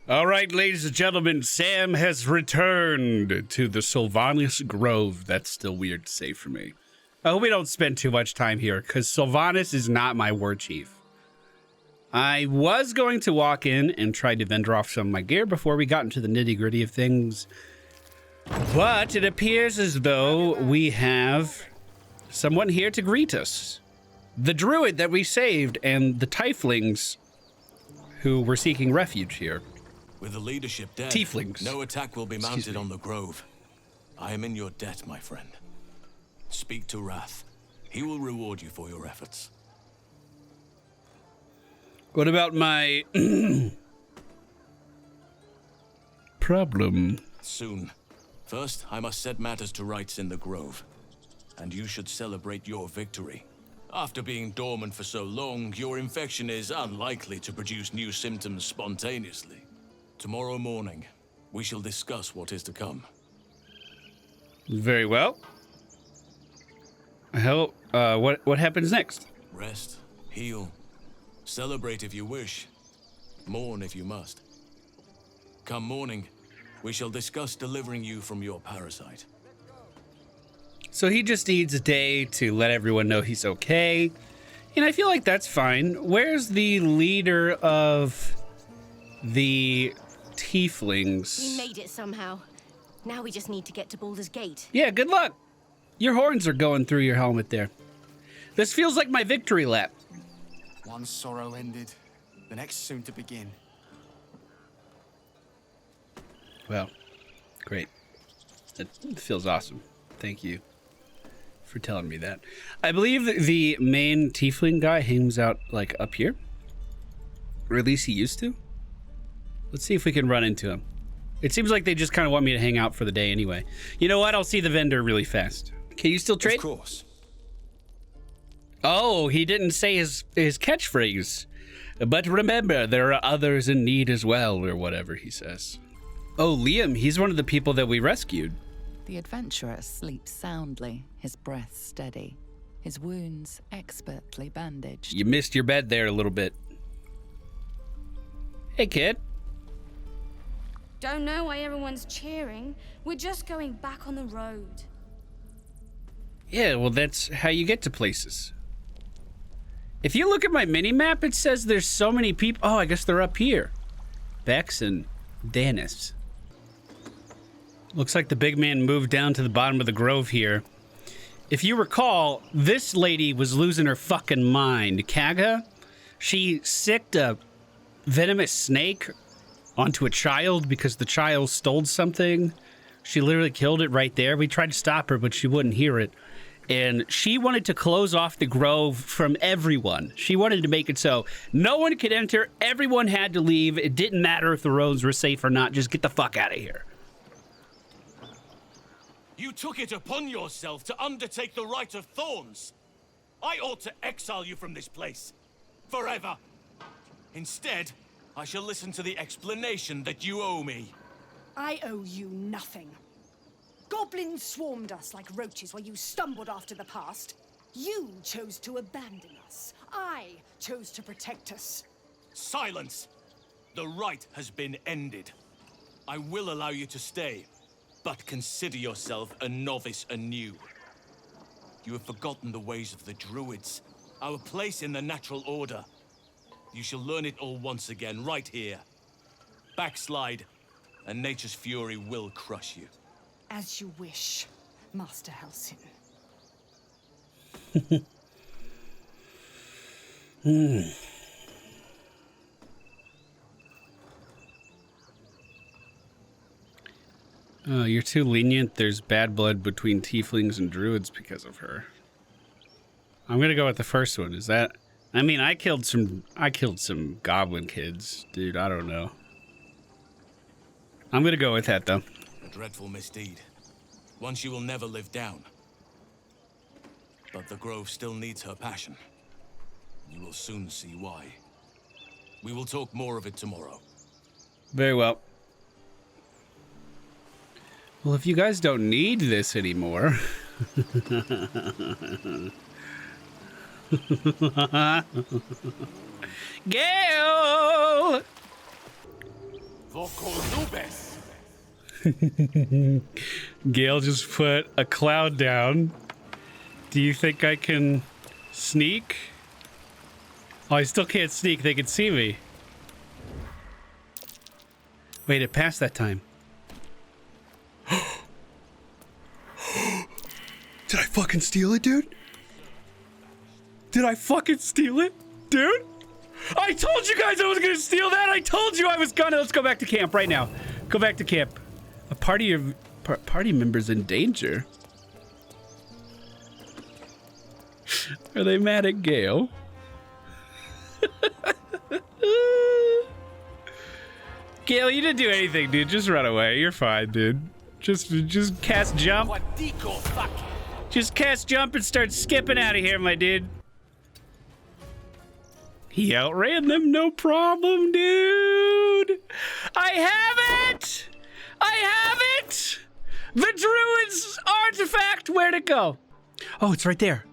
All right, ladies and gentlemen, Sam has returned to the Sylvanus Grove. That's still weird to say for me. I hope we don't spend too much time here, because Sylvanus is not my war chief. I was going to walk in and try to vendor off some of my gear before we got into the nitty-gritty of things, but it appears as though we have someone here to greet us. The Druid that we saved and the Tieflings who were seeking refuge here. With the leadership dead, Tieflings. No attack will be mounted on the Grove. I am in your debt, my friend. Speak to Wrath. He will reward you for your efforts. What about my problem? Soon. First, I must set matters to rights in the Grove. And you should celebrate your victory. After being dormant for so long, your infection is unlikely to produce new symptoms spontaneously. Tomorrow morning, we shall discuss what is to come. Very well. Hell, what happens next? Rest, heal, celebrate if you wish, mourn if you must. Come morning, we shall discuss delivering you from your parasite. So he just needs a day to let everyone know he's okay. And I feel like that's fine. Where's the leader of the Tieflings? We made it somehow. Now we just need to get to Baldur's Gate. Yeah, good luck. Your horns are going through your helmet there. This feels like my victory lap. One sorrow ended, the next soon to begin. Well, great. It feels awesome. Thank you for telling me that. I believe that the main Tiefling guy hangs out like up here. Or at least he used to. Let's see if we can run into him. It seems like they just kind of want me to hang out for the day anyway. You know what? I'll see the vendor really fast. Can you still trade? Of course. Oh, he didn't say his catchphrase. But remember, there are others in need as well, or whatever he says. Oh, Liam, he's one of the people that we rescued. The adventurer sleeps soundly, his breath steady, his wounds expertly bandaged. You missed your bed there a little bit. Hey, kid. Don't know why everyone's cheering. We're just going back on the road. Yeah, well, that's how you get to places. If you look at my mini-map, it says there's so many people. Oh, I guess they're up here. Bex and Dennis. Looks like the big man moved down to the bottom of the grove here. If you recall, this lady was losing her fucking mind. Kaga, she sicked a venomous snake onto a child because the child stole something. She literally killed it right there. We tried to stop her, but she wouldn't hear it. And she wanted to close off the grove from everyone. She wanted to make it so no one could enter. Everyone had to leave. It didn't matter if the roads were safe or not. Just get the fuck out of here. You took it upon yourself to undertake the Rite of Thorns. I ought to exile you from this place. Forever. Instead, I shall listen to the explanation that you owe me. I owe you nothing. Goblins swarmed us like roaches while you stumbled after the past. You chose to abandon us. I chose to protect us. Silence! The rite has been ended. I will allow you to stay, but consider yourself a novice anew. You have forgotten the ways of the Druids, our place in the natural order. You shall learn it all once again, right here. Backslide, and nature's fury will crush you. As you wish, Master Halsin. Oh, you're too lenient. There's bad blood between tieflings and druids because of her. I'm gonna go with the first one. Is that? I mean, I killed some goblin kids, dude. I don't know. I'm gonna go with that though. A dreadful misdeed. One she will never live down. But the Grove still needs her passion. You will soon see why. We will talk more of it tomorrow. Very well. Well, if you guys don't need this anymore... Gale! Gale just put a cloud down. Do you think I can sneak? Oh, I still can't sneak. They can see me. Wait, it passed that time. Did I fucking steal it, dude? Did I fucking steal it, dude? I told you guys I was gonna steal that. I told you I was gonna. Let's go back to camp right now. Go back to camp. A party of party members in danger. Are they mad at Gale? Gale, you didn't do anything, dude. Just run away. You're fine, dude. Just cast jump. Just cast jump and start skipping out of here, my dude. He outran them, no problem, dude. I have it! I have it! The Druid's artifact, where'd it go? Oh, it's right there.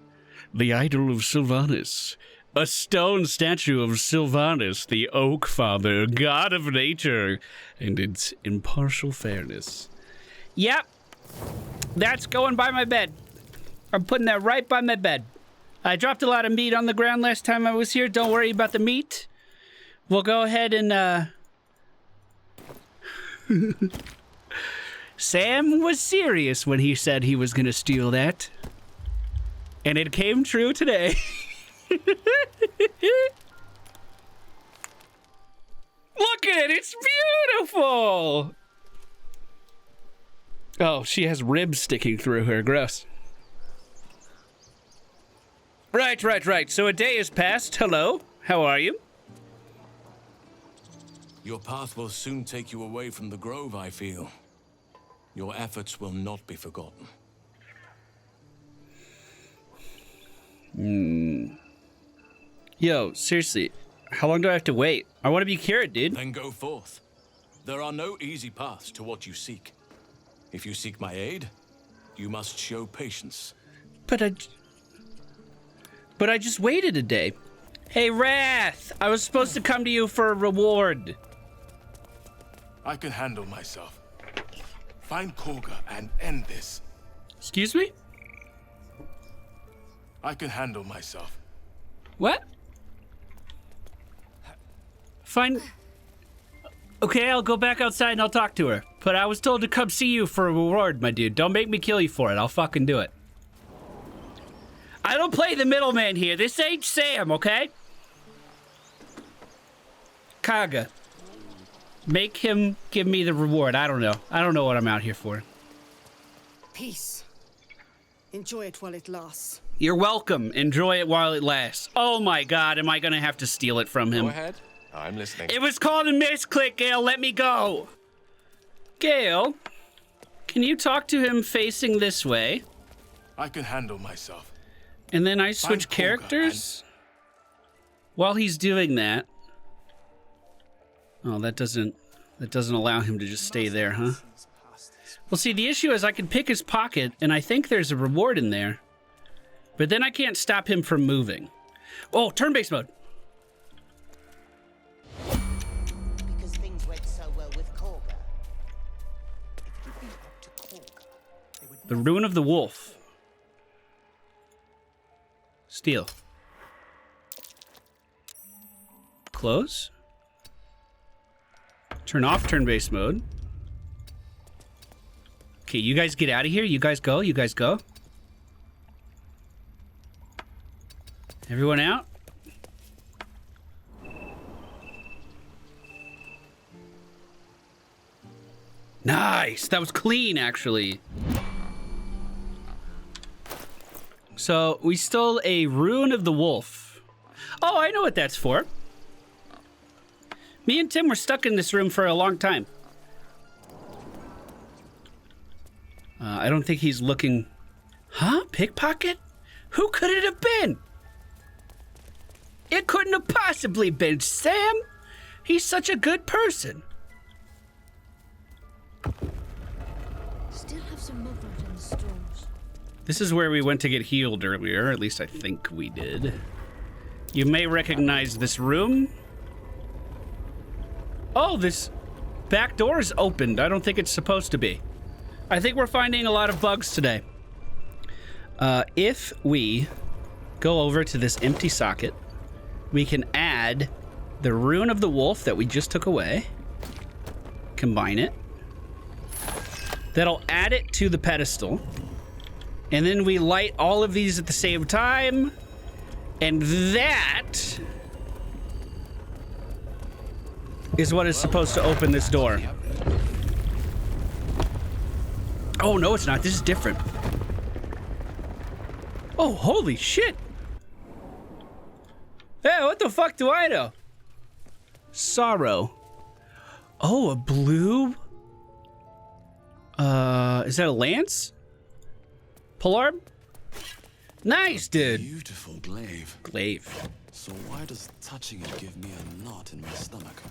The idol of Sylvanus. A stone statue of Sylvanus, the Oak Father, god of nature, and its impartial fairness. Yep. That's going by my bed. I'm putting that right by my bed. I dropped a lot of meat on the ground last time I was here. Don't worry about the meat. We'll go ahead and, Sam was serious when he said he was gonna steal that. And it came true today. Look at it, it's beautiful! Oh, she has ribs sticking through her, gross. Right. So a day has passed. Hello, how are you? Your path will soon take you away from the grove, I feel. Your efforts will not be forgotten. Yo, seriously, how long do I have to wait? I want to be cured, dude. Then go forth. There are no easy paths to what you seek. If you seek my aid, you must show patience. But I just waited a day. Hey, Wrath, I was supposed to come to you for a reward. I can handle myself. Find Korga and end this. Excuse me? I can handle myself. What? Fine. Okay, I'll go back outside and I'll talk to her. But I was told to come see you for a reward, my dude. Don't make me kill you for it. I'll fucking do it. I don't play the middleman here. This ain't Sam, okay? Kaga. Make him give me the reward. I don't know. I don't know what I'm out here for. Peace. Enjoy it while it lasts. You're welcome. Enjoy it while it lasts. Oh my god, am I gonna have to steal it from him? Go ahead. I'm listening. It was called a misclick, Gale. Let me go. Gale, can you talk to him facing this way? I can handle myself. And then I switch characters? While he's doing that. Oh, that doesn't allow him to just stay there, huh? Well, see, the issue is I can pick his pocket, and I think there's a reward in there. But then I can't stop him from moving. Oh, turn-based mode. Because things went so well with Korga. If you'd been up to Korga, they would The Rune of the Wolf. Steal. Close. Turn off turn-based mode. Okay, you guys get out of here. You guys go. You guys go. Everyone out? Nice. That was clean, actually. So, we stole a Rune of the Wolf. Oh, I know what that's for. Me and Tim were stuck in this room for a long time. I don't think he's looking... Huh? Pickpocket? Who could it have been? It couldn't have possibly been Sam. He's such a good person. Still have some movement in the stores. This is where we went to get healed earlier. At least I think we did. You may recognize this room. Oh, this Back door is opened. I don't think it's supposed to be. I think we're finding a lot of bugs today. If we go over to this empty socket, we can add the rune of the wolf that we just took away. Combine it. That'll add it to the pedestal. And then we light all of these at the same time. And that is what is supposed to open this door. Oh, no, it's not. This is different. Oh, holy shit. Hey, what the fuck do I know? Sorrow. Oh, a blue? Is that a lance? Polearm? Nice, dude. Beautiful glaive. Glaive. So why does touching it give me a knot in my stomach?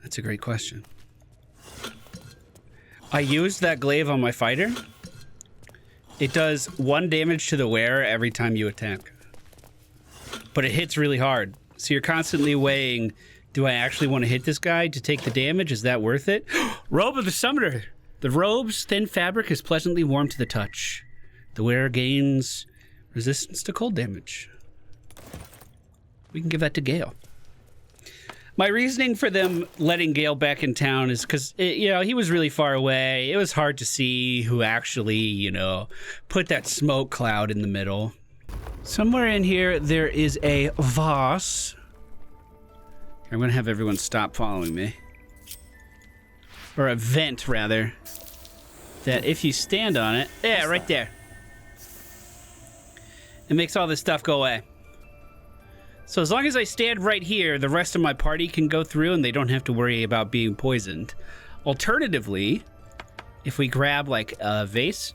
That's a great question. I used that glaive on my fighter. It does 1 damage to the wearer every time you attack. But it hits really hard. So you're constantly weighing, do I actually want to hit this guy to take the damage? Is that worth it? Robe of the Summoner. The robe's thin fabric is pleasantly warm to the touch. The wearer gains resistance to cold damage. We can give that to Gale. My reasoning for them letting Gale back in town is because, you know, he was really far away. It was hard to see who actually, you know, put that smoke cloud in the middle. Somewhere in here, there is a vase. I'm going to have everyone stop following me. Or a vent, rather. That if you stand on it... Yeah, right there. It makes all this stuff go away. So as long as I stand right here, the rest of my party can go through and they don't have to worry about being poisoned. Alternatively, if we grab like a vase,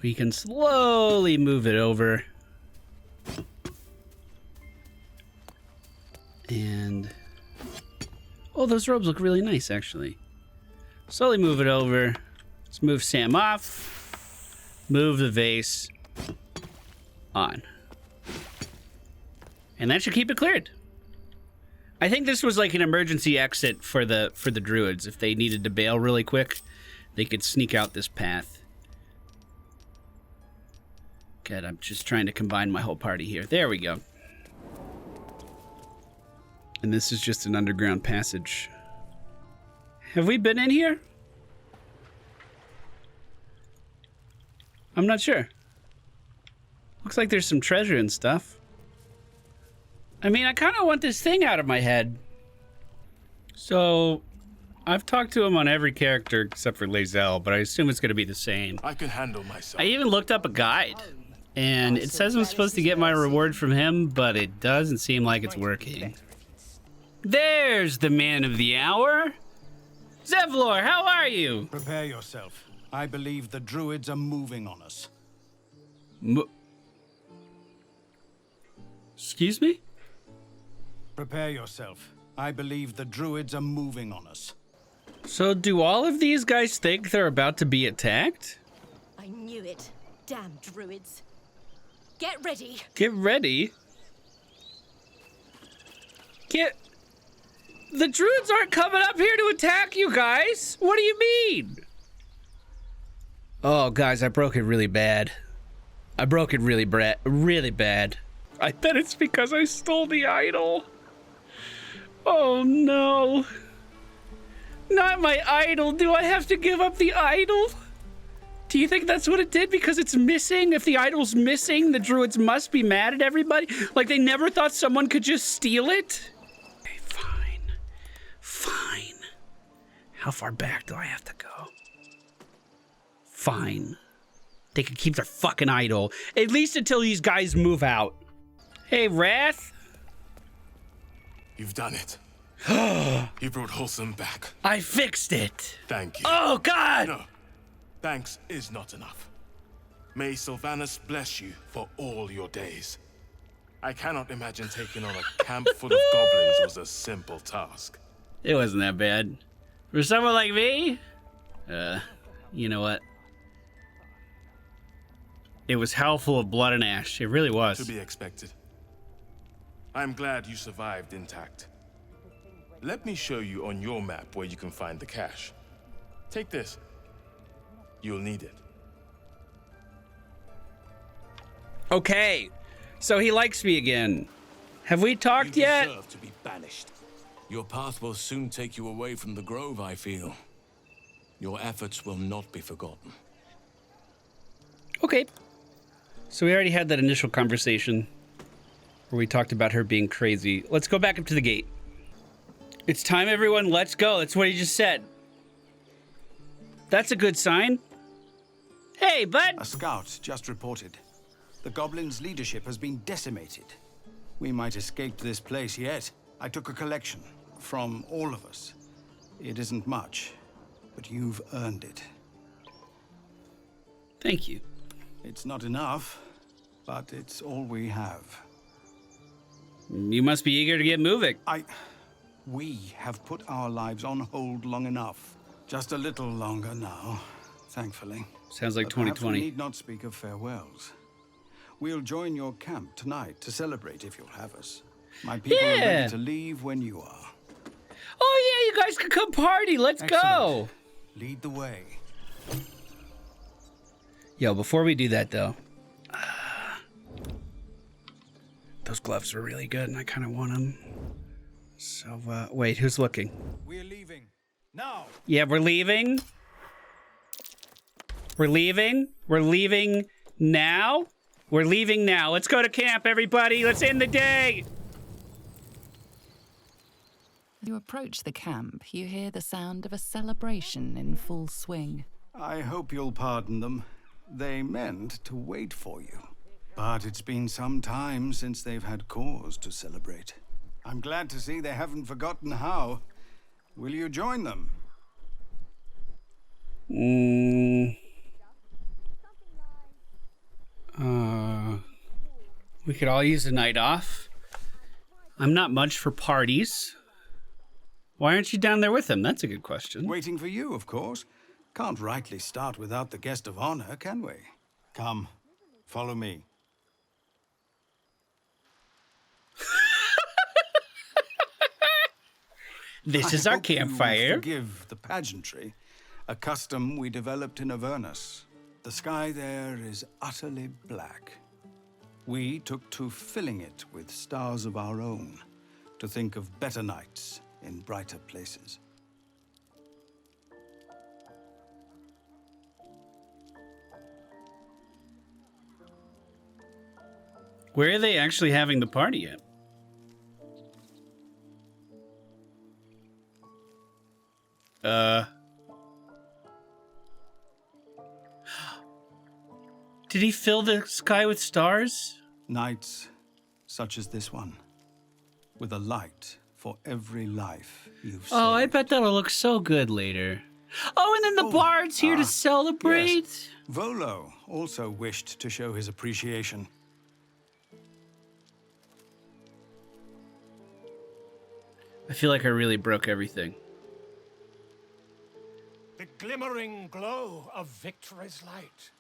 we can slowly move it over. And... oh, those robes look really nice, actually. Slowly move it over. Let's move Sam off. Move the vase on. And that should keep it cleared. I think this was like an emergency exit for the druids. If they needed to bail really quick, they could sneak out this path. God, I'm just trying to combine my whole party here. There we go. And this is just an underground passage. Have we been in here? I'm not sure. Looks like there's some treasure and stuff. I mean, I kind of want this thing out of my head. So, I've talked to him on every character except for Lae'zel, but I assume it's going to be the same. I can handle myself. I even looked up a guide. And it says I'm supposed to get my reward from him, but it doesn't seem like it's working. There's the man of the hour. Zevlor, how are you? Prepare yourself. I believe the druids are moving on us. Excuse me? Prepare yourself. I believe the druids are moving on us. So do all of these guys think they're about to be attacked? I knew it. Damn druids. Get ready. Get ready? The druids aren't coming up here to attack you guys. What do you mean? Oh, guys, I broke it really bad. I broke it really bad. I bet it's because I stole the idol. Oh, no. Not my idol. Do I have to give up the idol? Do you think that's what it did? Because it's missing? If the idol's missing, the druids must be mad at everybody? Like they never thought someone could just steal it? Okay, fine. Fine. How far back do I have to go? Fine. They can keep their fucking idol. At least until these guys move out. Hey, Wrath. You've done it. You brought Halsin back. I fixed it. Thank you. Oh, God! No. Thanks is not enough. May Sylvanas bless you for all your days. I cannot imagine taking on a camp full of goblins was a simple task. It wasn't that bad. For someone like me, you know what? It was hell full of blood and ash. It really was. To be expected. I'm glad you survived intact. Let me show you on your map where you can find the cache. Take this. You'll need it. Okay, so he likes me again. Have we talked yet? You deserve to be banished. Your path will soon take you away from the grove, I feel. Your efforts will not be forgotten. Okay. So we already had that initial conversation where we talked about her being crazy. Let's go back up to the gate. It's time, everyone. Let's go. That's what he just said. That's a good sign. Hey, bud. A scout just reported. The goblins' leadership has been decimated. We might escape this place yet. I took a collection from all of us. It isn't much, but you've earned it. Thank you. It's not enough, but it's all we have. You must be eager to get moving. We have put our lives on hold long enough. Just a little longer now, thankfully. Sounds like But perhaps 2020. we need not speak of farewells. We'll join your camp tonight to celebrate if you'll have us. My people are ready to leave when you are. Oh, yeah, you guys can come party. Let's go. Lead the way. Yo, before we do that, though, those gloves are really good, and I kind of want them. So, wait, who's looking? We're leaving. Now! Yeah, we're leaving. We're leaving. We're leaving now. We're leaving now. Let's go to camp, everybody. Let's end the day. You approach the camp, you hear the sound of a celebration in full swing. I hope you'll pardon them. They meant to wait for you. But it's been some time since they've had cause to celebrate. I'm glad to see they haven't forgotten how. Will you join them? We could all use a night off. I'm not much for parties. Why aren't you down there with him? That's a good question. Waiting for you, of course. Can't rightly start without the guest of honor, can we? Come, follow me. This is our campfire. Forgive the pageantry, a custom we developed in Avernus. The sky there is utterly black. We took to filling it with stars of our own, to think of better nights in brighter places. Where are they actually having the party at? Did he fill the sky with stars? Nights such as this one, with a light for every life you've saved. Oh, I bet that'll look so good later. Oh, and then the bard's here to celebrate. Yes. Volo also wished to show his appreciation. I feel like I really broke everything. The glimmering glow of victory's light,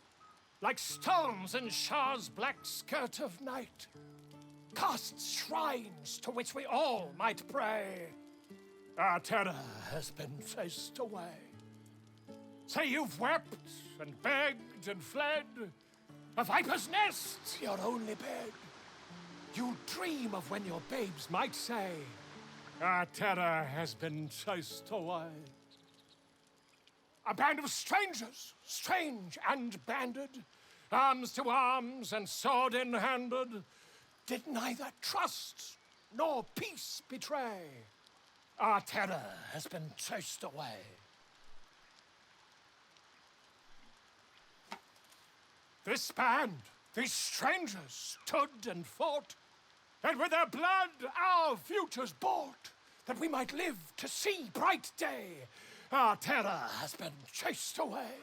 like stones in Shah's black skirt of night, casts shrines to which we all might pray. Our terror has been chased away. Say you've wept and begged and fled, a viper's nest, your only bed. You dream of when your babes might say, our terror has been chased away. A band of strangers, strange and banded, arms to arms and sword in handed, did neither trust nor peace betray. Our terror has been chased away. This band, these strangers, stood and fought, and with their blood our futures bought, that we might live to see bright day. Our terror has been chased away.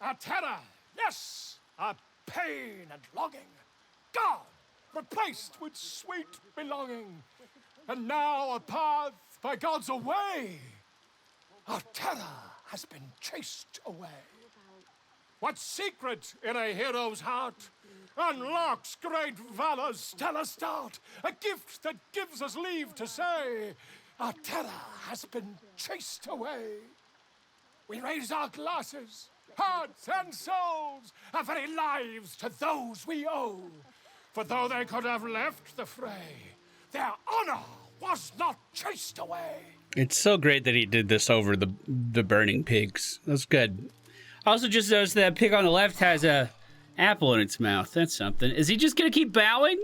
Our terror, yes, our pain and longing, gone, replaced with sweet belonging. And now a path by God's away. Our terror has been chased away. What secret in a hero's heart unlocks great valor's stellar start, a gift that gives us leave to say, our terror has been chased away. We raise our glasses, hearts and souls, our very lives to those we owe. For though they could have left the fray, their honor was not chased away. It's so great that he did this over the burning pigs. That's good. Also, just noticed that pig on the left has a apple in its mouth. That's something. Is he just gonna keep bowing?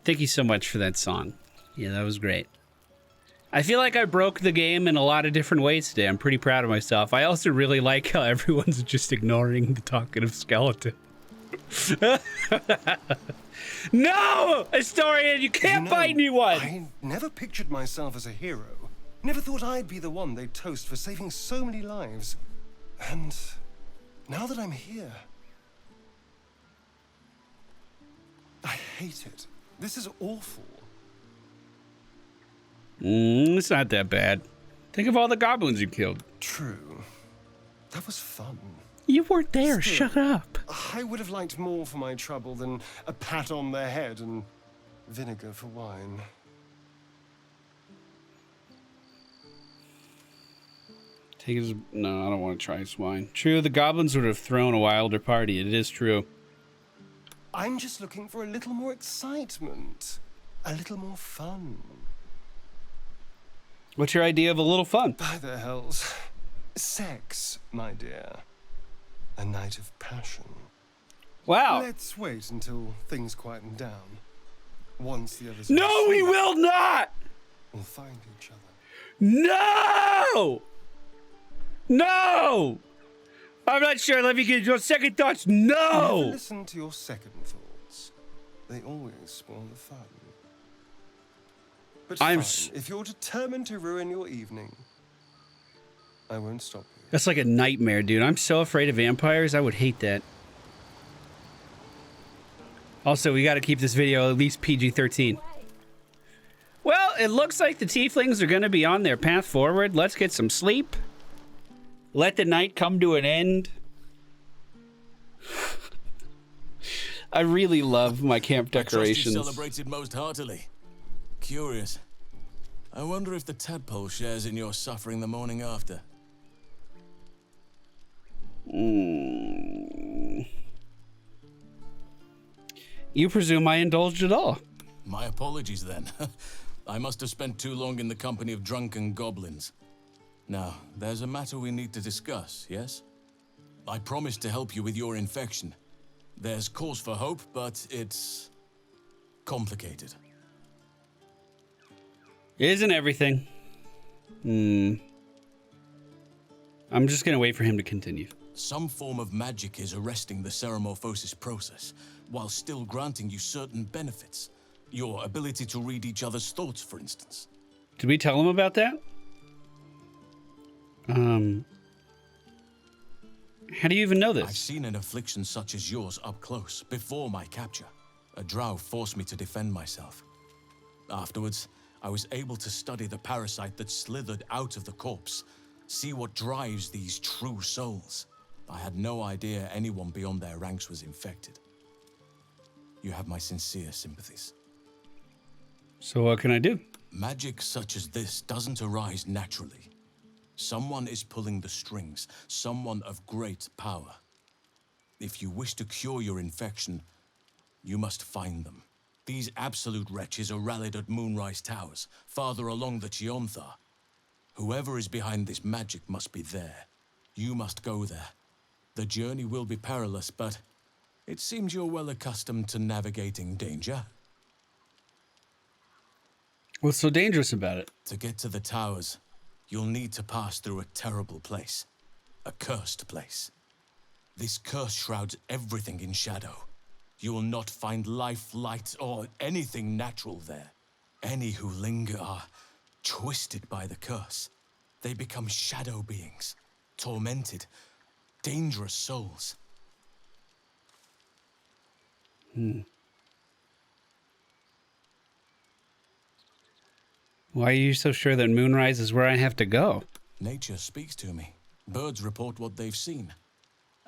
Thank you so much for that song. Yeah, that was great. I feel like I broke the game in a lot of different ways today. I'm pretty proud of myself. I also really like how everyone's just ignoring the talkative skeleton. No! Historian, you can't bite anyone! I never pictured myself as a hero. Never thought I'd be the one they'd toast for saving so many lives. And now that I'm here, I hate it. This is awful. It's not that bad. Think of all the goblins you killed. True. That was fun. You weren't there. Still, Shut up. I would have liked more for my trouble than a pat on the head and vinegar for wine. Take his... No, I don't want to try his wine. True, the goblins would have thrown a wilder party. It is true. I'm just looking for a little more excitement. A little more fun. What's your idea of a little fun? By the hells. Sex, my dear. A night of passion. Wow. Let's wait until things quieten down. Once the others... No, we will not! We'll find each other. No! No! I'm not sure. Let me get your second thoughts. No! Never listen to your second thoughts. They always spoil the fun. But fine, if you're determined to ruin your evening, I won't stop you. That's like a nightmare, dude. I'm so afraid of vampires. I would hate that. Also, we got to keep this video at least PG-13. Well, it looks like the tieflings are going to be on their path forward. Let's get some sleep. Let the night come to an end. I really love my camp decorations. I trust you celebrated most heartily. Curious. I wonder if the tadpole shares in your suffering the morning after. You presume I indulged at all? My apologies then. I must have spent too long in the company of drunken goblins. Now, there's a matter we need to discuss, yes? I promised to help you with your infection. There's cause for hope, but it's complicated. Isn't everything? I'm just gonna wait for him to continue. Some form of magic is arresting the ceremorphosis process, while still granting you certain benefits. Your ability to read each other's thoughts, for instance. Did we tell him about that? How do you even know this? I've seen an affliction such as yours up close, before my capture. A drow forced me to defend myself. Afterwards, I was able to study the parasite that slithered out of the corpse, see what drives these true souls. I had no idea anyone beyond their ranks was infected. You have my sincere sympathies. So what can I do? Magic such as this doesn't arise naturally. Someone is pulling the strings, someone of great power. If you wish to cure your infection, you must find them. These absolute wretches are rallied at Moonrise Towers, farther along the Chionthar. Whoever is behind this magic must be there. You must go there. The journey will be perilous, but it seems you're well accustomed to navigating danger. What's so dangerous about it? To get to the towers, you'll need to pass through a terrible place. A cursed place. This curse shrouds everything in shadow. You will not find life, light, or anything natural there. Any who linger are twisted by the curse. They become shadow beings, tormented, dangerous souls. Why are you so sure that Moonrise is where I have to go? Nature speaks to me. Birds report what they've seen.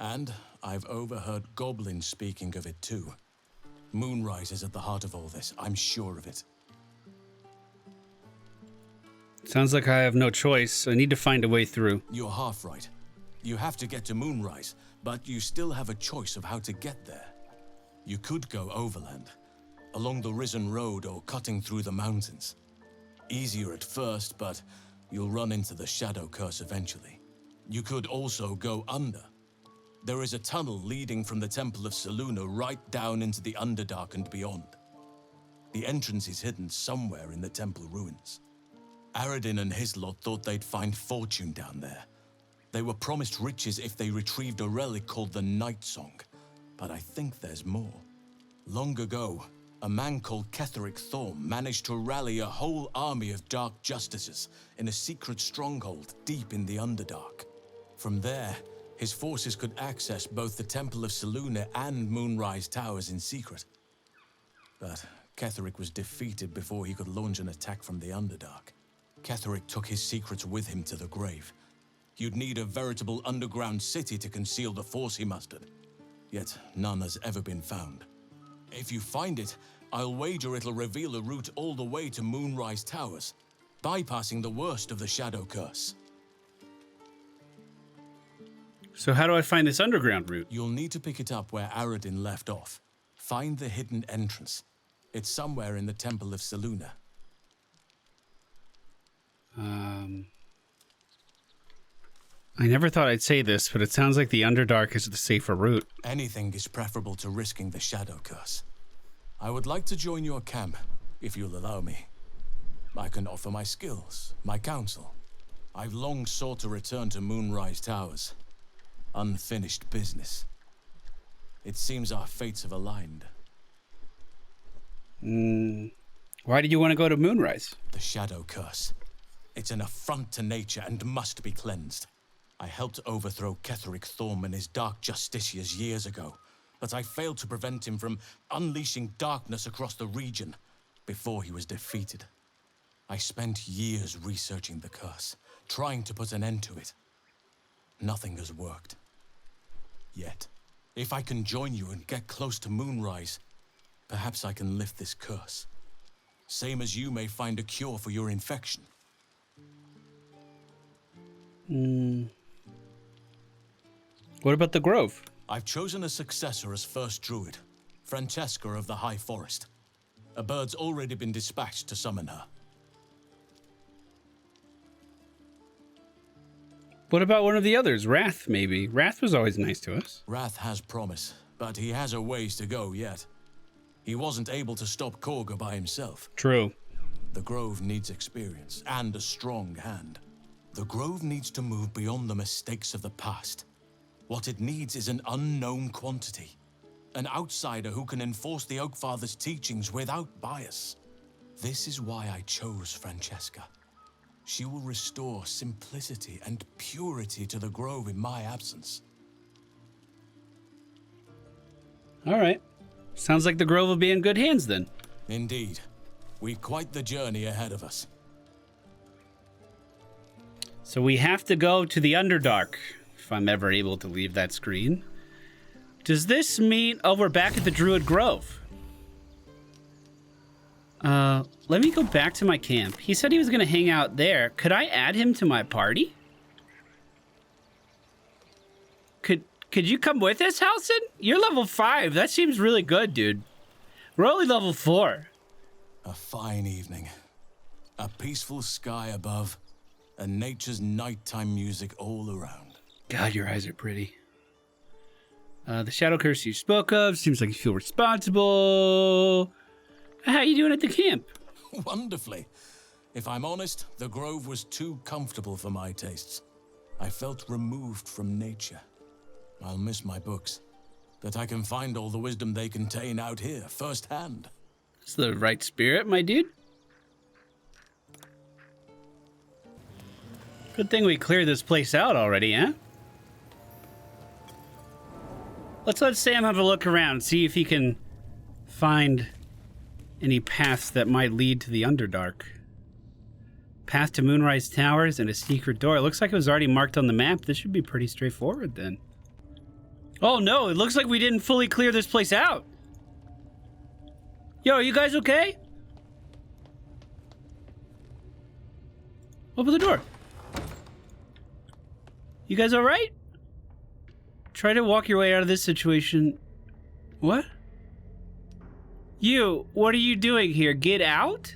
And I've overheard goblins speaking of it too. Moonrise is at the heart of all this, I'm sure of it. Sounds like I have no choice. I need to find a way through. You're half right. You have to get to Moonrise, but you still have a choice of how to get there. You could go overland, along the Risen Road or cutting through the mountains. Easier at first, but you'll run into the Shadow Curse eventually. You could also go under. There is a tunnel leading from the Temple of Selûne right down into the Underdark and beyond. The entrance is hidden somewhere in the temple ruins. Aradin and his lot thought they'd find fortune down there. They were promised riches if they retrieved a relic called the Night Song, but I think there's more. Long ago, a man called Ketheric Thorm managed to rally a whole army of Dark Justices in a secret stronghold deep in the Underdark. From there, his forces could access both the Temple of Selûne and Moonrise Towers in secret. But Ketheric was defeated before he could launch an attack from the Underdark. Ketheric took his secrets with him to the grave. You'd need a veritable underground city to conceal the force he mustered. Yet none has ever been found. If you find it, I'll wager it'll reveal a route all the way to Moonrise Towers, bypassing the worst of the Shadow Curse. So how do I find this underground route? You'll need to pick it up where Aradin left off. Find the hidden entrance. It's somewhere in the Temple of Selûne. I never thought I'd say this, but it sounds like the Underdark is the safer route. Anything is preferable to risking the Shadow Curse. I would like to join your camp, if you'll allow me. I can offer my skills, my counsel. I've long sought to return to Moonrise Towers. Unfinished business. It seems our fates have aligned. Why did you want to go to Moonrise? The Shadow Curse. It's an affront to nature and must be cleansed. I helped overthrow Ketheric Thorm and his Dark Justiciars years ago, but I failed to prevent him from unleashing darkness across the region before he was defeated. I spent years researching the curse, trying to put an end to it. Nothing has worked. Yet, if I can join you and get close to Moonrise, perhaps I can lift this curse. Same as you may find a cure for your infection. What about the Grove? I've chosen a successor as first Druid, Francesca of the High Forest. A bird's already been dispatched to summon her. What about one of the others? Wrath, maybe. Wrath was always nice to us. Wrath has promise, but he has a ways to go yet. He wasn't able to stop Korga by himself. True. The Grove needs experience and a strong hand. The Grove needs to move beyond the mistakes of the past. What it needs is an unknown quantity. An outsider who can enforce the Oakfather's teachings without bias. This is why I chose Francesca. She will restore simplicity and purity to the Grove in my absence. All right. Sounds like the Grove will be in good hands then. Indeed. We've quite the journey ahead of us. So we have to go to the Underdark, if I'm ever able to leave that screen. Does this mean... Oh, we're back at the Druid Grove. Let me go back to my camp. He said he was going to hang out there. Could I add him to my party? Could you come with us, Halsin? You're level 5. That seems really good, dude. We're only level 4. A fine evening. A peaceful sky above, and nature's nighttime music all around. God, your eyes are pretty. The Shadow Curse you spoke of seems like you feel responsible. How you doing at the camp? Wonderfully. If I'm honest, the Grove was too comfortable for my tastes. I felt removed from nature. I'll miss my books, but I can find all the wisdom they contain out here, firsthand. It's the right spirit, my dude. Good thing we cleared this place out already, huh? Let's let Sam have a look around, see if he can find any paths that might lead to the Underdark. Path to Moonrise Towers and a secret door. It looks like it was already marked on the map. This should be pretty straightforward then. Oh no, it looks like we didn't fully clear this place out. Yo, are you guys okay? Open the door. You guys alright? Try to walk your way out of this situation. What? You, what are you doing here? Get out?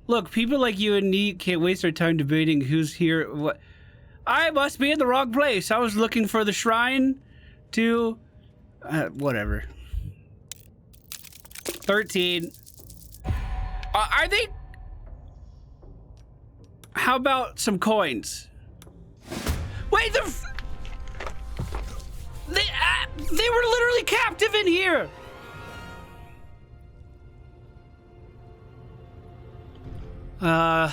Look, people like you and me can't waste our time debating who's here. What? I must be in the wrong place. I was looking for the shrine to... whatever. 13. Are they... How about some coins? Wait, they were literally captive in here. I'm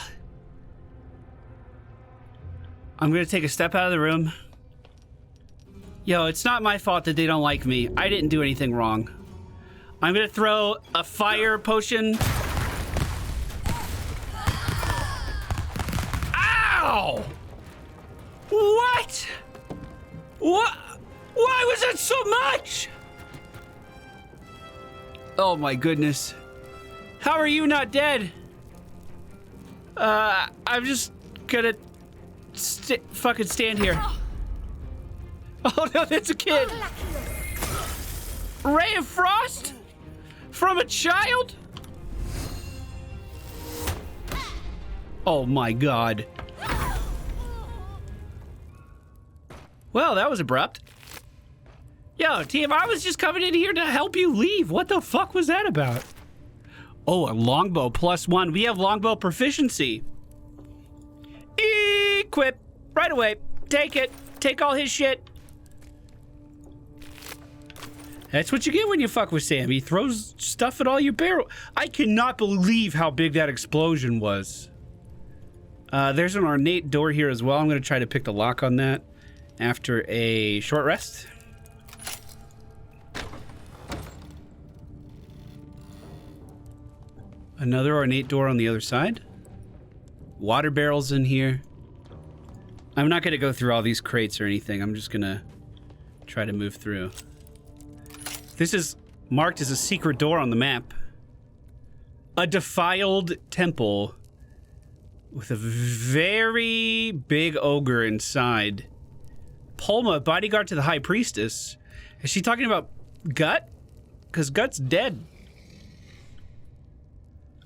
gonna take a step out of the room. Yo, it's not my fault that they don't like me. I didn't do anything wrong. I'm gonna throw a fire potion. Ow! What? What? Why was that so much? Oh my goodness. How are you not dead? I'm just gonna fucking stand here. Oh no, that's a kid. Ray of Frost? From a child? Oh my god. Well, that was abrupt. Yo, team, I was just coming in here to help you leave. What the fuck was that about? Oh, a longbow +1. We have longbow proficiency. Equip. Right away. Take it. Take all his shit. That's what you get when you fuck with Sam. He throws stuff at all your barrel. I cannot believe how big that explosion was. There's an ornate door here as well. I'm going to try to pick the lock on that after a short rest. Another ornate door on the other side. Water barrels in here. I'm not going to go through all these crates or anything. I'm just going to try to move through. This is marked as a secret door on the map. A defiled temple with a very big ogre inside. Polma, bodyguard to the High Priestess. Is she talking about Gut? Because Gut's dead.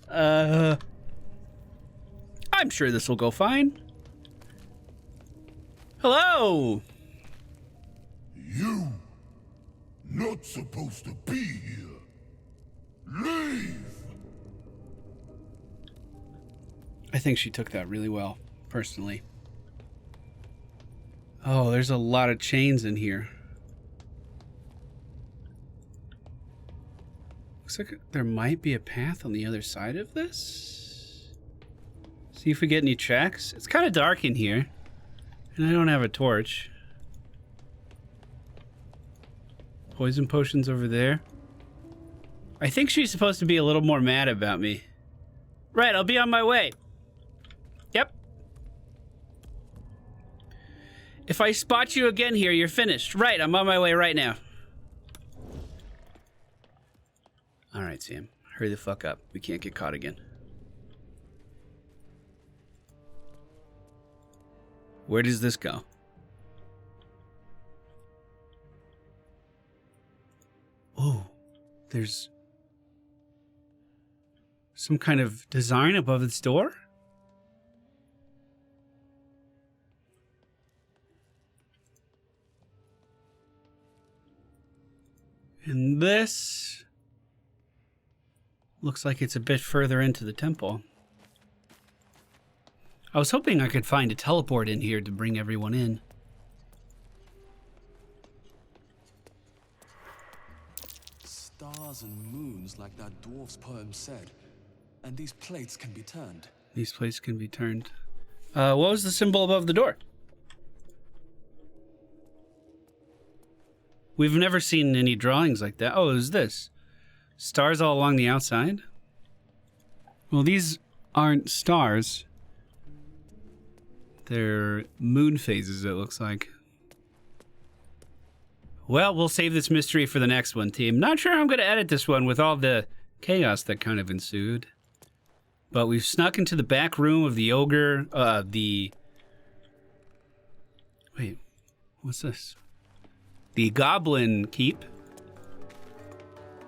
I'm sure this will go fine. Hello! You not supposed to be here. Leave! I think she took that really well, personally. Oh, there's a lot of chains in here. Looks like there might be a path on the other side of this. See if we get any tracks. It's kind of dark in here, and I don't have a torch. Poison potions over there. I think she's supposed to be a little more mad about me. Right, I'll be on my way. Yep. If I spot you again here, you're finished. Right, I'm on my way right now. All right, Sam. Hurry the fuck up. We can't get caught again. Where does this go? Oh, there's some kind of design above this door? And this looks like it's a bit further into the temple. I was hoping I could find a teleport in here to bring everyone in. Stars and moons, like that dwarf's poem said. And these plates can be turned. These plates can be turned. What was the symbol above the door? We've never seen any drawings like that. Oh, is this? Stars all along the outside? Well, these aren't stars. They're moon phases, it looks like. Well, we'll save this mystery for the next one, team. Not sure I'm going to edit this one with all the chaos that kind of ensued. But we've snuck into the back room of the ogre, Wait, what's this? The goblin keep.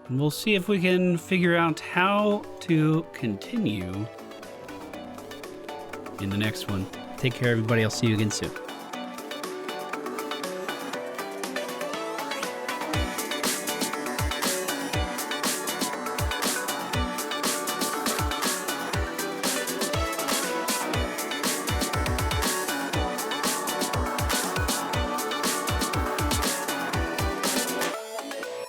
And we'll see if we can figure out how to continue in the next one. Take care, everybody. I'll see you again soon.